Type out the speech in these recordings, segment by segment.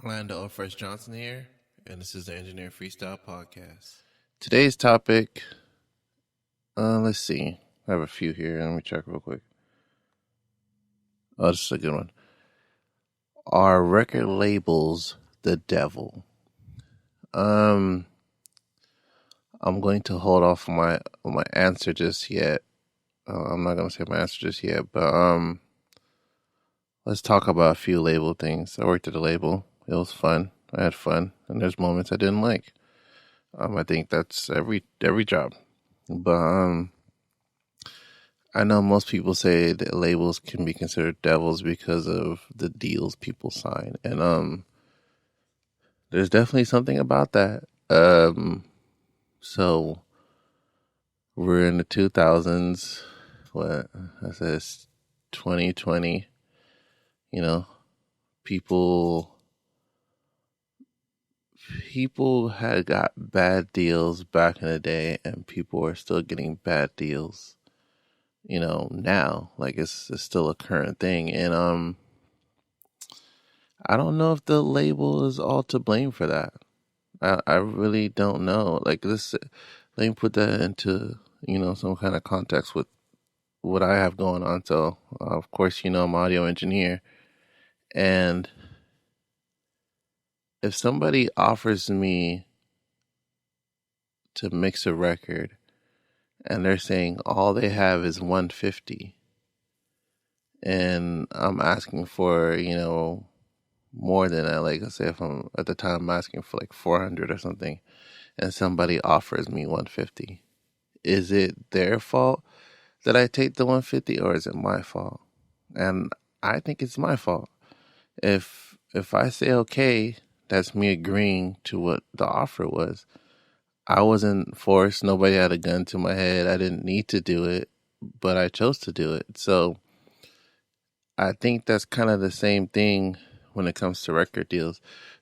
Orlando First Johnson here, and this is the Engineer Freestyle Podcast. Today's topic, let's see. I have a few here. Let me check real quick. Oh, this is a good one. Are record labels the devil? I'm going to hold off my answer just yet. I'm not gonna say my answer just yet, but let's talk about a few label things. I worked at a label. It was fun. I had fun, and there's moments I didn't like. I think that's every job, but I know most people say that labels can be considered devils because of the deals people sign, and there's definitely something about that. So we're in the 2000s. What I said, it's 2020. You know, people had got bad deals back in the day, and people are still getting bad deals. Now, like it's still a current thing, and I don't know if the label is all to blame for that. I really don't know. Like this, let me put that into some kind of context with what I have going on. So, of course, I'm an audio engineer, and if somebody offers me to mix a record, and they're saying all they have is 150, and I'm asking for more than that. Like I say, if I'm at the time I'm asking for like 400 or something, and somebody offers me 150, is it their fault that I take the 150, or is it my fault? And I think it's my fault. If I say okay, that's me agreeing to what the offer was. I wasn't forced. Nobody had a gun to my head. I didn't need to do it, but I chose to do it. So I think that's kind of the same thing when it comes to record deals.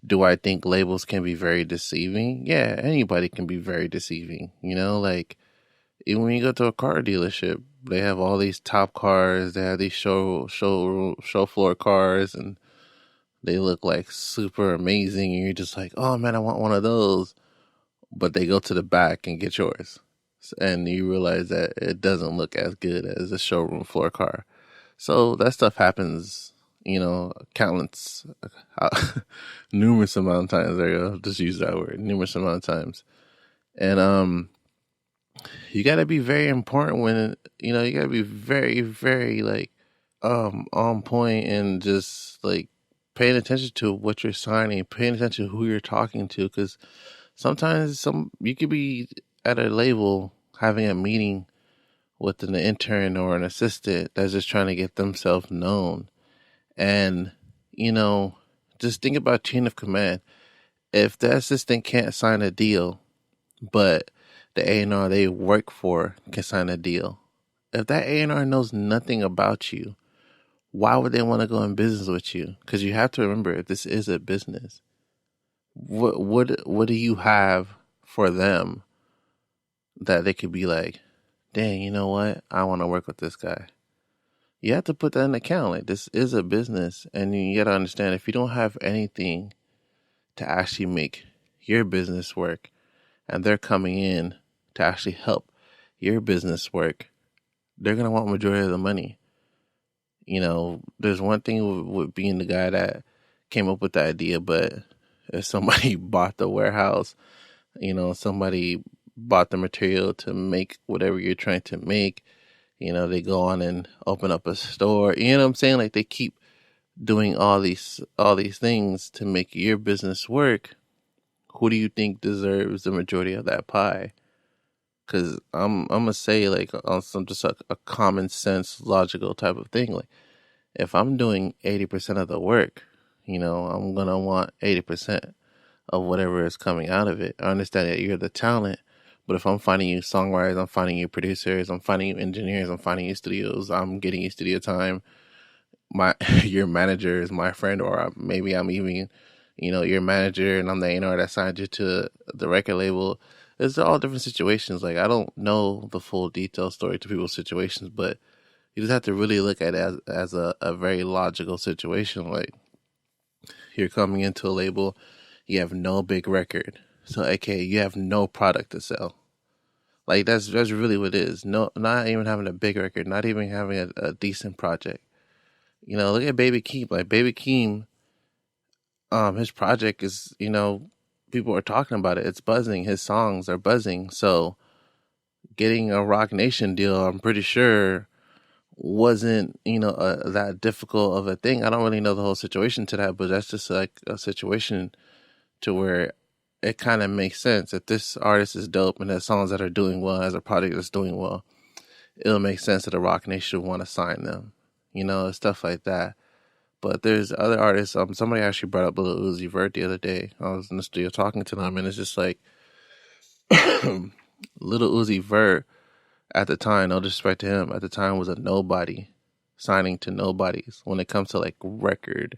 Do I think labels can be very deceiving? Yeah, anybody can be very deceiving. Like even when you go to a car dealership, they have all these top cars. They have these show floor cars, and they look like super amazing. And you're just like, oh man, I want one of those. But they go to the back and get yours, and you realize that it doesn't look as good as a showroom floor car. So that stuff happens, countless, numerous amount of times. There you go. Just use that word, numerous amount of times. And you got to be very important when you got to be very, very like on point, and just like paying attention to what you're signing, paying attention to who you're talking to, because sometimes you could be at a label having a meeting with an intern or an assistant that's just trying to get themselves known. And, just think about chain of command. If the assistant can't sign a deal, but the A&R they work for can sign a deal, if that A&R knows nothing about you, why would they want to go in business with you? Because you have to remember, this is a business. What do you have for them that they could be like, dang, you know what? I want to work with this guy. You have to put that in account. Like, this is a business, and you got to understand, if you don't have anything to actually make your business work, and they're coming in to actually help your business work, they're going to want majority of the money. There's one thing with being the guy that came up with the idea, but if somebody bought the warehouse, somebody bought the material to make whatever you're trying to make, they go on and open up a store. You know what I'm saying? Like, they keep doing all these things to make your business work. Who do you think deserves the majority of that pie? Because I'm gonna say, like, on some just a common sense, logical type of thing. Like, if I'm doing 80% of the work, I'm gonna want 80% of whatever is coming out of it. I understand that you're the talent, but if I'm finding you songwriters, I'm finding you producers, I'm finding you engineers, I'm finding you studios, I'm getting you studio time. Your manager is my friend, or maybe I'm even, your manager, and I'm the A&R that signed you to the record label. It's all different situations. Like, I don't know the full detailed story to people's situations, but you just have to really look at it as a very logical situation. Like, You're coming into a label, you have no big record. So, aka, you have no product to sell. Like, that's really what it is. No, not even having a big record, not even having a decent project. You know, look at Baby Keem. Like, Baby Keem, his project is, people are talking about it. It's buzzing. His songs are buzzing. So, getting a Rock Nation deal, I'm pretty sure, wasn't, that difficult of a thing. I don't really know the whole situation to that, but that's just like a situation to where it kind of makes sense. If this artist is dope and has songs that are doing well, has a project that's doing well, it'll make sense that a Rock Nation would want to sign them, stuff like that. But there's other artists. Somebody actually brought up Lil Uzi Vert the other day. I was in the studio talking to them, and it's just like Lil Uzi Vert at the time, no disrespect to him, at the time was a nobody signing to nobodies when it comes to like record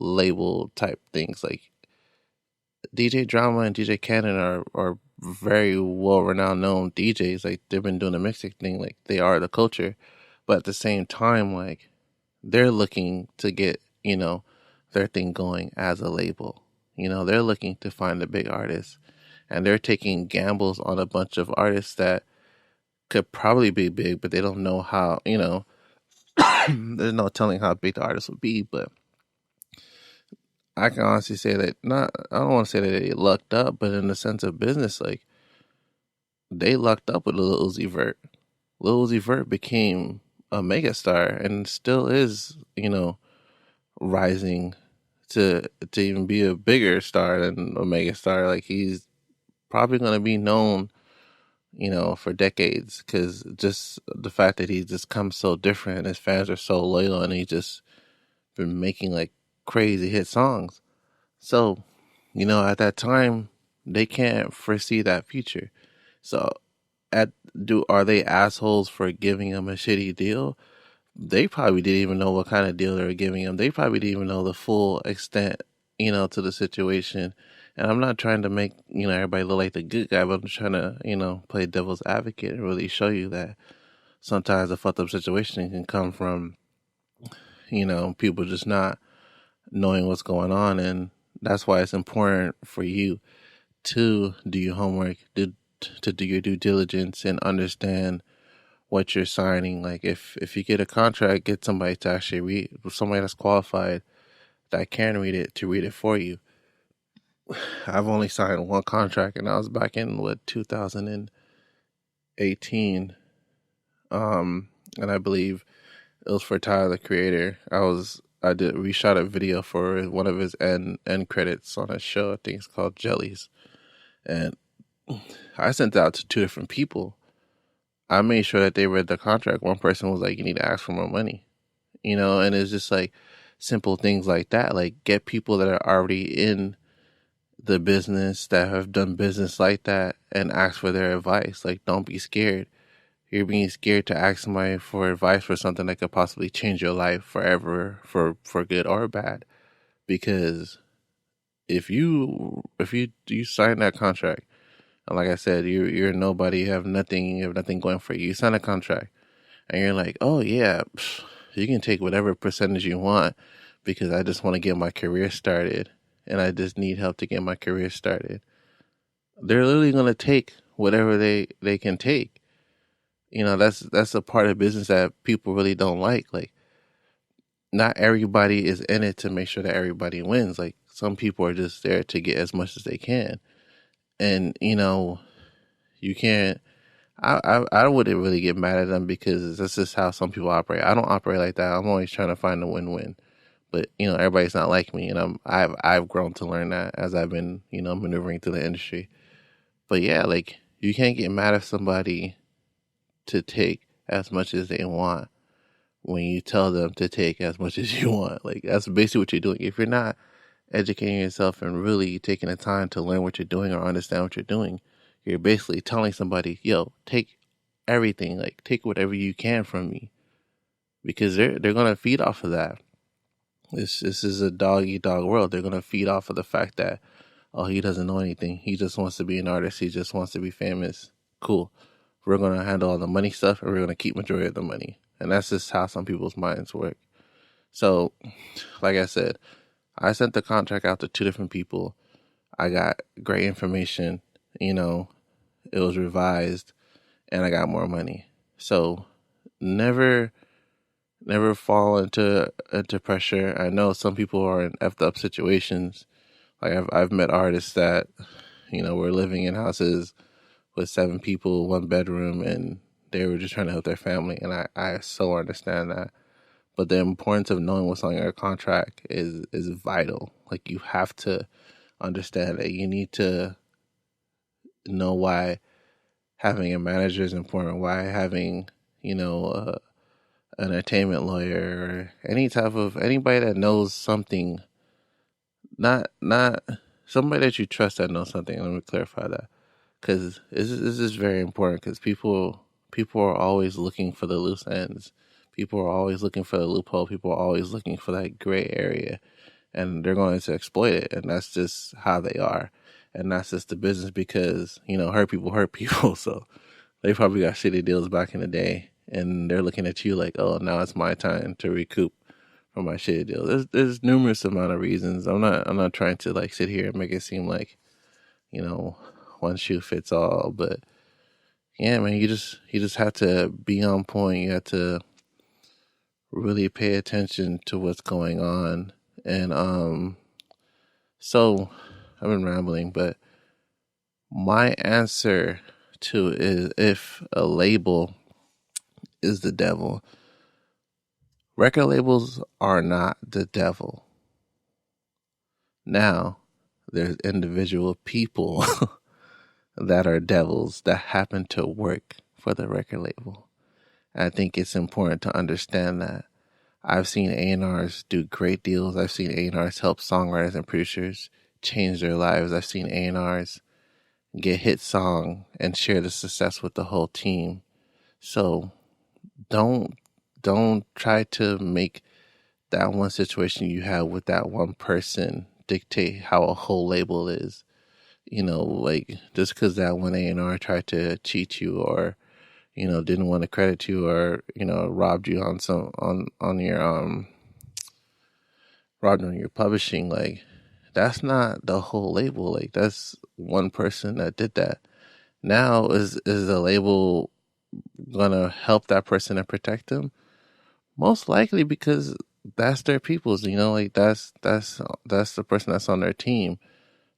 label type things. Like DJ Drama and DJ Cannon are very well renowned known DJs. Like they've been doing the mixtape thing, like they are the culture. But at the same time, like they're looking to get, their thing going as a label. They're looking to find a big artist. And they're taking gambles on a bunch of artists that could probably be big, but they don't know how, there's no telling how big the artist would be. But I can honestly say that I don't want to say that they lucked up, but in the sense of business, like they lucked up with Lil Uzi Vert. Lil Uzi Vert became a megastar and still is, rising to even be a bigger star than a megastar. Like he's probably going to be known, for decades, because just the fact that he's just come so different and his fans are so loyal and he's just been making like crazy hit songs. So, at that time, they can't foresee that future. So, are they assholes for giving him a shitty deal? They probably didn't even know what kind of deal they were giving him. They probably didn't even know the full extent, to the situation. And I'm not trying to make, everybody look like the good guy, but I'm trying to, play devil's advocate and really show you that sometimes a fucked up situation can come from, people just not knowing what's going on. And that's why it's important for you to do your homework, to do your due diligence and understand what you're signing. Like if you get a contract, get somebody to actually read, somebody that's qualified that can read it, to read it for you. I've only signed one contract, and I was back in 2018, and I believe it was for Tyler the Creator. We shot a video for one of his end credits on a show. I think it's called Jellies, and I sent it out to two different people. I made sure that they read the contract. One person was like, "You need to ask for more money," and it's just like simple things like that. Like get people that are already in the business, that have done business like that, and ask for their advice. Like, don't be scared. You're being scared to ask somebody for advice for something that could possibly change your life forever, for good or bad. Because if you sign that contract, and like I said, you're nobody, you have nothing going for you. You sign a contract, and you're like, oh yeah, you can take whatever percentage you want because I just want to get my career started. And I just need help to get my career started. They're literally going to take whatever they can take. That's a part of business that people really don't like. Like, not everybody is in it to make sure that everybody wins. Like, some people are just there to get as much as they can. And, you can't, I wouldn't really get mad at them because that's just how some people operate. I don't operate like that. I'm always trying to find a win-win. But, everybody's not like me, and I've grown to learn that as I've been, maneuvering through the industry. But yeah, like, you can't get mad at somebody to take as much as they want when you tell them to take as much as you want. Like, that's basically what you're doing. If you're not educating yourself and really taking the time to learn what you're doing or understand what you're doing, you're basically telling somebody, yo, take everything, like, take whatever you can from me. Because they're going to feed off of that. This is a dog-eat-dog world. They're going to feed off of the fact that, oh, he doesn't know anything. He just wants to be an artist. He just wants to be famous. Cool. We're going to handle all the money stuff, and we're going to keep majority of the money. And that's just how some people's minds work. So, like I said, I sent the contract out to two different people. I got great information, you know, it was revised, and I got more money. So never fall into pressure. I know some people are in effed up situations. Like I've met artists that, you know, were living in houses with 7 people, 1 bedroom, and they were just trying to help their family. And I so understand that. But the importance of knowing what's on your contract is vital. Like you have to understand that you need to know why having a manager is important, why having, you know, an entertainment lawyer or anybody that knows something, not somebody that you trust that knows something. Let me clarify that, because this is very important. Because people are always looking for the loose ends. People are always looking for the loophole. People are always looking for that gray area, and they're going to exploit it. And that's just how they are. And that's just the business, because, you know, hurt people hurt people. So they probably got shitty deals back in the day, and they're looking at you like, oh, now it's my time to recoup from my shitty deal. There's numerous amount of reasons. I'm not trying to like sit here and make it seem like, you know, one shoe fits all. But yeah, man, you just have to be on point. You have to really pay attention to what's going on. And so I've been rambling, but my answer to is, if a label is the devil, record labels are not the devil. Now, there's individual people that are devils that happen to work for the record label. And I think it's important to understand that. I've seen A&Rs do great deals. I've seen A&Rs help songwriters and producers change their lives. I've seen A&Rs get hit song and share the success with the whole team. So don't try to make that one situation you have with that one person dictate how a whole label is. You know, like just because that one A&R tried to cheat you, or, you know, didn't want to credit you, or, you know, robbed you on your publishing, like that's not the whole label. Like that's one person that did that. Now is the label gonna help that person and protect them? Most likely, because that's their people's, you know, like that's the person that's on their team.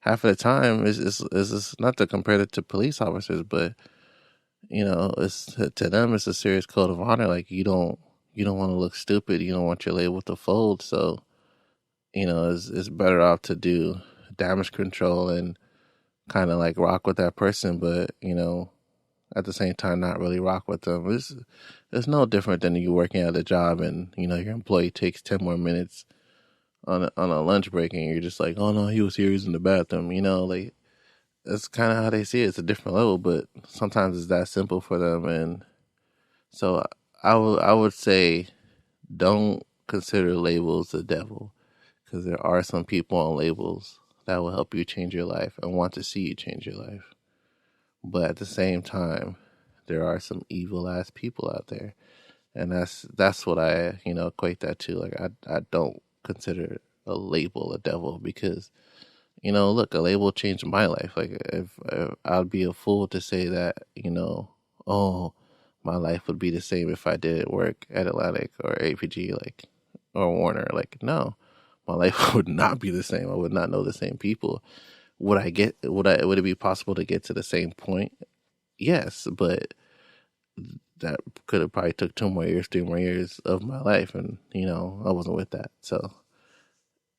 Half of the time is not to compare it to police officers, but, you know, it's to them it's a serious code of honor. Like you don't want to look stupid. You don't want your label to fold. So, you know, it's better off to do damage control and kind of like rock with that person, but, you know, at the same time not really rock with them. It's no different than you working at a job and, you know, your employee takes 10 more minutes on a lunch break and you're just like, oh no, he was here, he's in the bathroom, you know, like that's kind of how they see it. It's a different level, but sometimes it's that simple for them. And so I would say don't consider labels the devil, because there are some people on labels that will help you change your life and want to see you change your life. But at the same time, there are some evil ass people out there. And that's what I, you know, equate that to. Like I don't consider a label a devil, because, you know, look, a label changed my life. Like if I'd be a fool to say that, you know, oh, my life would be the same if I didn't work at Atlantic or APG, like, or Warner. Like, no, my life would not be the same. I would not know the same people. Would it be possible to get to the same point? Yes, but that could have probably took 2 more years, 3 more years of my life, and, you know, I wasn't with that. So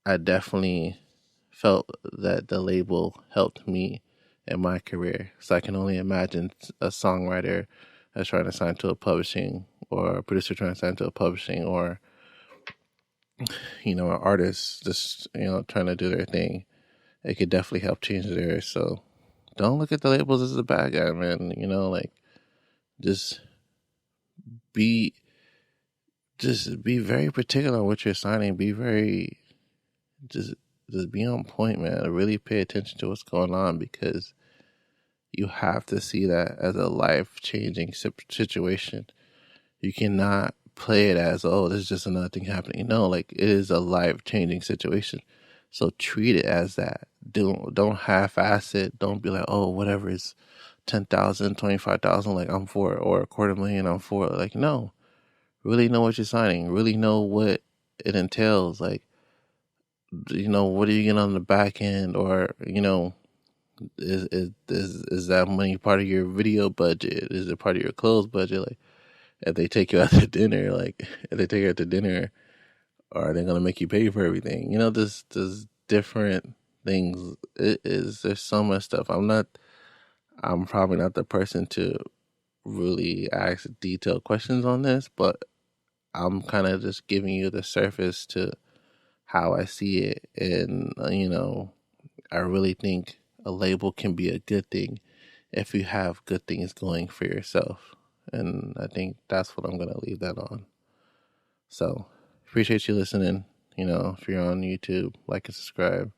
I definitely felt that the label helped me in my career. So I can only imagine a songwriter that's trying to sign to a publishing, or a producer trying to sign to a publishing, or, you know, an artist just, you know, trying to do their thing. It could definitely help change theirs. So don't look at the labels as a bad guy, man. You know, like just be very particular on what you're signing. Be very just be on point, man. Really pay attention to what's going on, because you have to see that as a life-changing situation. You cannot play it as, oh, this is just another thing happening. No, like it is a life-changing situation. So treat it as that. Don't half-ass it. Don't be like, oh, whatever is 10,000, 25,000, like I'm for it, or a $250,000, I'm for it. Like, no, really know what you're signing. Really know what it entails. Like, what are you getting on the back end, or is that money part of your video budget? Is it part of your clothes budget? Like, if they take you out to dinner, are they gonna make you pay for everything? There's different things. There's so much stuff. I'm probably not the person to really ask detailed questions on this, but I'm kind of just giving you the surface to how I see it. And, I really think a label can be a good thing if you have good things going for yourself. And I think that's what I'm going to leave that on. So, appreciate you listening. If you're on YouTube, like and subscribe.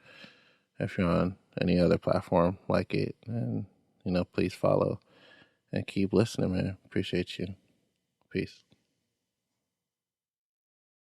If you're on any other platform, like it. And, please follow and keep listening, man. Appreciate you. Peace.